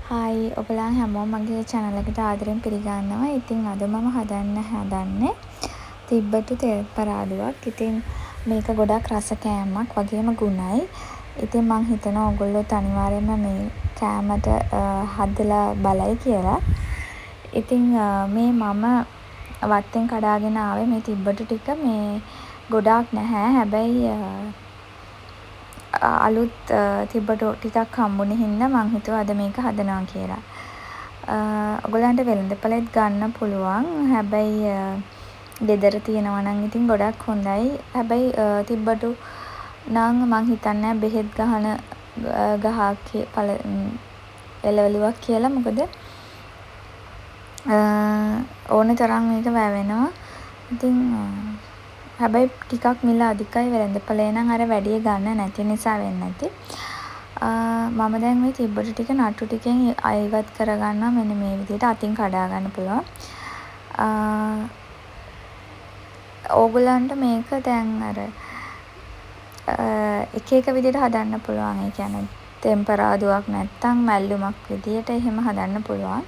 Hi ඔයගොල්ලන් හැමෝම මගේ channel එකට ආදරෙන් පිළිගන්නවා. ඉතින් අද මම හදන්නේ තිබ්බටු තෙල් පරාදුවක්. ඉතින් මේක ගොඩක් රස කෑමක් වගේම ගුණයි. ඉතින් මං හිතනවා ඔයගොල්ලොත් අනිවාර්යෙන්ම මේ කෑමට හදලා බලයි කියලා. ඉතින් මේ මම වත්තෙන් කඩාගෙන ආවේ මේ තිබ්බටු ටික මේ ගොඩාක් නැහැ. හැබැයි අලුත් තිබ්බටු ටිකක් හම්බුනේ හින්දා මං හිතුවා අද මේක හදනවා කියලා. ඔයගොල්ලන්ට වෙළඳපොලෙත් ගන්න පුළුවන්. හැබැයි ගෙදර තියෙනවා නම් ඉතින් ගොඩක් හොඳයි. හැබැයි තිබ්බටු නම් මං හිතන්නේ නෑ බෙහෙත් ගහන ගහක් එළවලුවක් කියලා. මොකද ඕනේ තරම් මේක වැවෙනවා. ඉතින් හැබැයි ටිකක් මිල අධිකයි. වෙළඳපොලේ නම් අර වැඩිය ගන්න නැති නිසා වෙන්නේ නැති. මම දැන් මේ තිබ්බටු ටික නට්ටු ටිකෙන් ඉවත් කරගන්නවා. මෙන්න මේ විදිහට අතින් කඩා ගන්න පුළුවන්. ඕගොල්ලන්ට මේක දැන් අර එක එක විදිහට හදන්න පුළුවන්. ඒ කියන්නේ තෙම්පරාදුවක් නැත්තම් මැල්ලුමක් විදිහට එහෙම හදන්න පුළුවන්.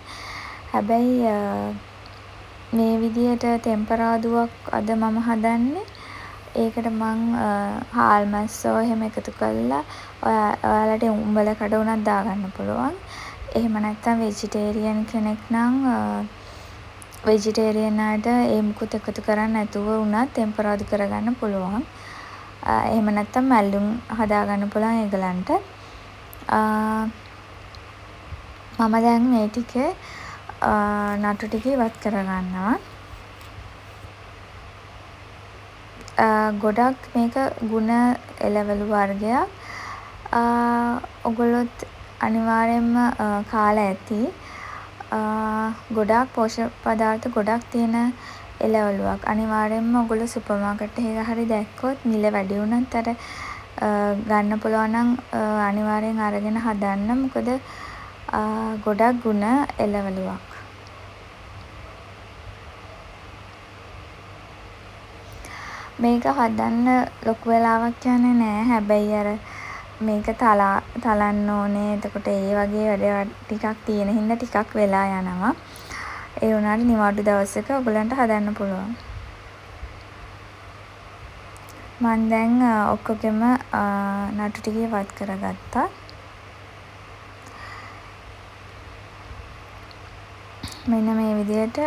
හැබැයි මේ විදිහට තෙම්පරාදුවක් අද මම හදන්නේ. ඒකට මං හාල් මැස්සෝ එහෙම එකතු කරලා ඔයාලට උඹල කඩ උනත් දාගන්න පුළුවන්. එහෙම නැත්තම් වෙජිටේරියන් කෙනෙක් නම් වෙජිටේරියන් අයට ඒ මුකුත් එකතු කරන්නේ නැතුව උනත් තෙම්පරාදු කරගන්න පුළුවන්. එහෙම නැත්තම් මැල්ලුම් හදාගන්න පුළුවන් ඒගොල්ලන්ට. මම දැන් මේ ටිකේ නටු ටික ඉවත් කරගන්නවා. ගොඩක් මේක ගුණ එළවලු වර්ගයක්. ඔයගොල්ලොත් අනිවාර්යෙන්ම කාලා ඇති. ගොඩාක් පෝෂක පදාර්ථ ගොඩක් තියෙන එළවලුවක්. අනිවාර්යෙන්ම ඔයගොල්ලෝ සුපර් මාකට් එකේ හරි දැක්කොත් මිල වැඩි වුණත් අර ගන්න පුළුවන් නම් අනිවාර්යෙන් අරගෙන හදන්න. මොකද ගොඩක් ගුණ එළවලුවක්. මේක හදන්න ලොකු වෙලාවක් යන්නේ නෑ. හැබැයි අර මේක තලන්න ඕනේ. එතකොට ඒ වගේ වැඩ ටිකක් තියෙන හින්දා ටිකක් වෙලා යනවා. ඒ වුණාට නිවාඩු දවසක ඔයගලන්ට හදන්න පුළුවන්. මං දැන් ඔක්කොගෙම නටු ටික ඉවත් කරගත්තා. මෙන්න මේ විදිහට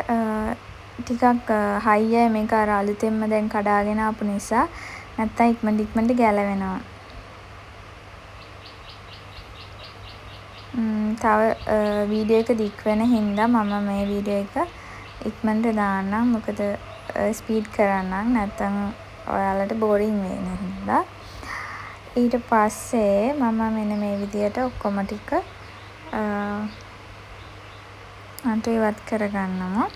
ටිකක් හයිය මේක අර අලුතෙන්ම දැන් කඩාගෙන ආපු නිසා නැත්තම් ඉක්මනට ගැලවෙනවා. තව වීඩියෝ එක දික් වෙන හින්දා මම මේ වීඩියෝ එක ඉක්මනට දාන්නම්. මොකද ස්පීඩ් කරන්නම් නැත්තම් ඔයාලට බෝරින් වෙන හින්දා. ඊට පස්සේ මම මෙන්න මේ විදිහට ඔක්කොම ටික අන්ට ඉවත් කරගන්නවා.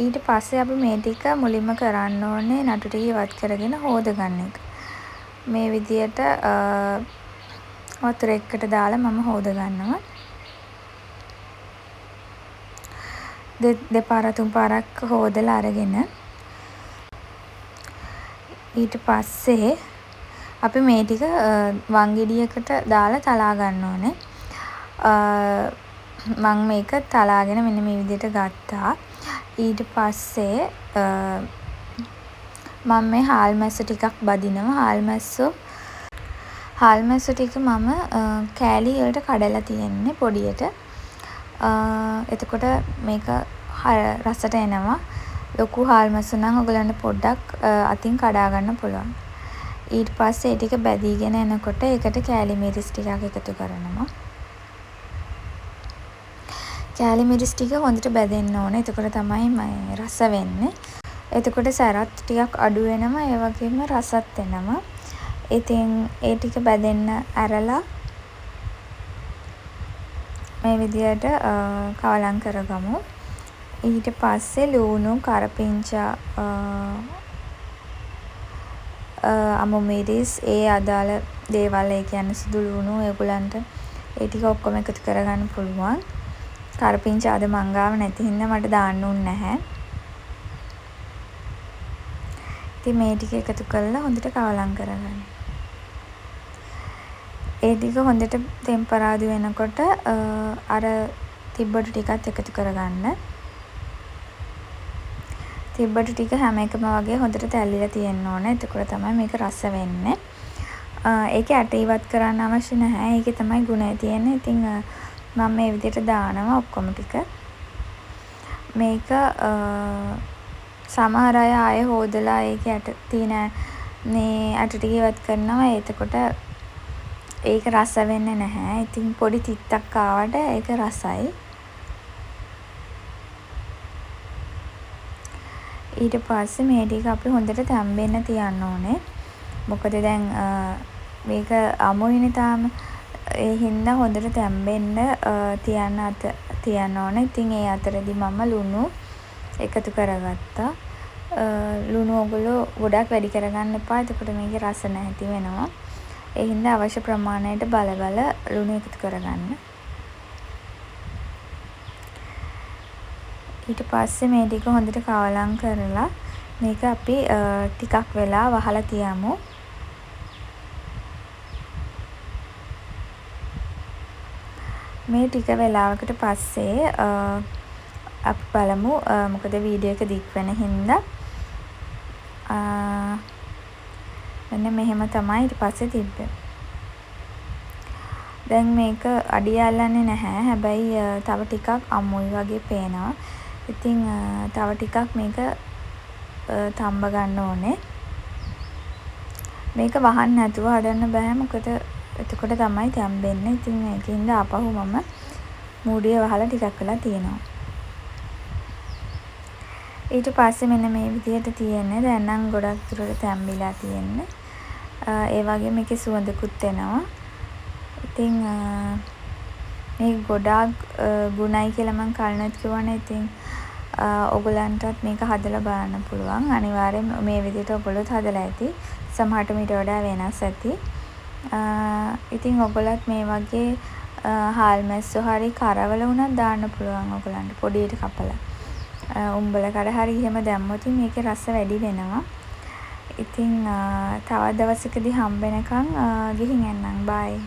ඊට පස්සේ අපි මේ ටික මුලින්ම කරන්න ඕනේ නටු ටික ඉවත් කරගෙන හොදගන්න එක. මේ විදිහට වතුර එක්කට දාලා මම හොදගන්නවා. දෙපාර තුන් පාරක් හොදලා අරගෙන ඊට පස්සේ අපි මේ ටික වංගෙඩියකට දාලා තලා ගන්න ඕනේ. මම මේක තලාගෙන මෙන්න මේ විදිහට ගත්තා. ඊට පස්සේ මම මේ හාල් මැස්ස ටිකක් බදිනවා. හාල් මැස්ස ටික මම කෑලි වලට කඩලා තියෙන්නේ පොඩියට. එතකොට මේක රසට එනවා. ලොකු හාල් මැස්ස නම් ඔයගලන්ට පොඩ්ඩක් අතින් කඩා ගන්න පුළුවන්. ඊට පස්සේ ඒ ටික බැදීගෙන එනකොට ඒකට කෑලි මිරිස් ටිකක් එකතු කරනවා. කෑලි මිරිස් ටික හොඳට බැදෙන්න ඕනේ. එතකොට තමයි මේ රස වෙන්නේ. එතකොට සැරත් ටිකක් අඩු වෙනවා. ඒ වගේම රසත් එනවා. ඉතින් ඒ ටික බැදෙන්න ඇරලා මේ විදියට කවලම් කරගමු. ඊට පස්සේ ලුණු, කරපිංචා, අමු මිරිස්, ඒ අදාළ දේවල් ඒ කියන්නේ සුදු ලුණු ඒගොල්ලන්ට ඒ ටික ඔක්කොම එකතු කරගන්න පුළුවන්. කරපිංචා අද මං ගාව නැති හින්දා මට දාන්න උන් නැහැ. ඉතින් මේ ටික එකතු කරලා හොඳට කවලම් කරගන්න. ඒ ටික හොඳට තෙම්පරාදු වෙනකොට අර තිබ්බටු ටිකත් එකතු කරගන්න. තිබ්බටු ටික හැම එකම වගේ හොඳට තැල්ලිලා තියෙන්න ඕන. එතකොට තමයි මේක රස වෙන්නේ. ඒකේ ඇට ඉවත් කරන්න අවශ්‍ය නැහැ. ඒකේ තමයි ගුණය තියෙන්නේ. ඉතින් මම මේ විදිහට දානවා ඔක්කොම ටික. මේක සමහර අය ආයේ හොදලා ඒකේ ඇට තියෙන මේ ඇට ටික ඉවත් කරනවා. එතකොට ඒක රස වෙන්නේ නැහැ. ඉතින් පොඩි තිත්තක් ආවට ඒක රසයි. ඊට පස්සේ මේ ටික අපි හොඳට තැම්බෙන්න තියන්න ඕනේ. මොකද දැන් මේක අමුයිනේ තාම. ඒ හින්දා හොඳට තැම්බෙන්න තියන්න ඕනේ. ඉතින් ඒ අතරෙදි මම ලුණු එකතු කරගත්තා. ලුණු ඔයගොල්ලෝ ගොඩක් වැඩි කරගන්න එපා. එතකොට මේකේ රස නැති වෙනවා. ඒ හින්දා අවශ්‍ය ප්‍රමාණයට බල ලුණු එකතු කරගන්න. ඊට පස්සේ මේ ටික හොඳට කවලම් කරලා මේක අපි ටිකක් වෙලා වහලා තියමු. මේ ටික වෙලාවකට පස්සේ අපි බලමු මොකද වීඩියෝ එක දික් වෙන හින්දා මෙන්න මෙහෙම තමයි ඊට පස්සේ තිබ්බේ. දැන් මේක අඩිය අල්ලන්නේ නැහැ. හැබැයි තව ටිකක් අමුයි වගේ පේනවා. ඉතින් තව ටිකක් මේක තම්බ ගන්න ඕනේ. මේක වහන්න නැතුව හදන්න බෑ. මොකද එතකොට තමයි තැම්බෙන්නේ. ඉතින් ඒකින්ද ආපහු මම මූඩිය වහලා ටිකක් වෙලා තියෙනවා. ඊට පස්සේ මෙන්න මේ විදිහට තියෙන්නේ. දැන් නම් ගොඩක් දුරට තැම්බිලා තියෙන්නේ. ඒ වගේ මේකේ සුවඳකුත් එනවා. ඉතින් මේ ගොඩාක් ගුණයි කියලා මම කලිනුත් කිව්වනේ. ඉතින් ඔයගලන්ටත් මේක හදලා බලන්න පුළුවන්. අනිවාර්යෙන් මේ විදිහට ඔයගොල්ලොත් හදලා ඇති. සමහරට මීට වඩා වෙනස් ඇති. ඉතින් ඔයගොල්ලත් මේ වගේ හාල් මැස්සෝ හරි කරවල උනත් දාන්න පුළුවන් ඔයගලන්ට පොඩියට කපලා. උම්බල කඩ හරි එහෙම දැම්මොත් මේකේ රස වැඩි වෙනවා. ඉතින් තවත් දවසකදී හම්බ වෙනකන් ගිහින් එන්නම්. බයි.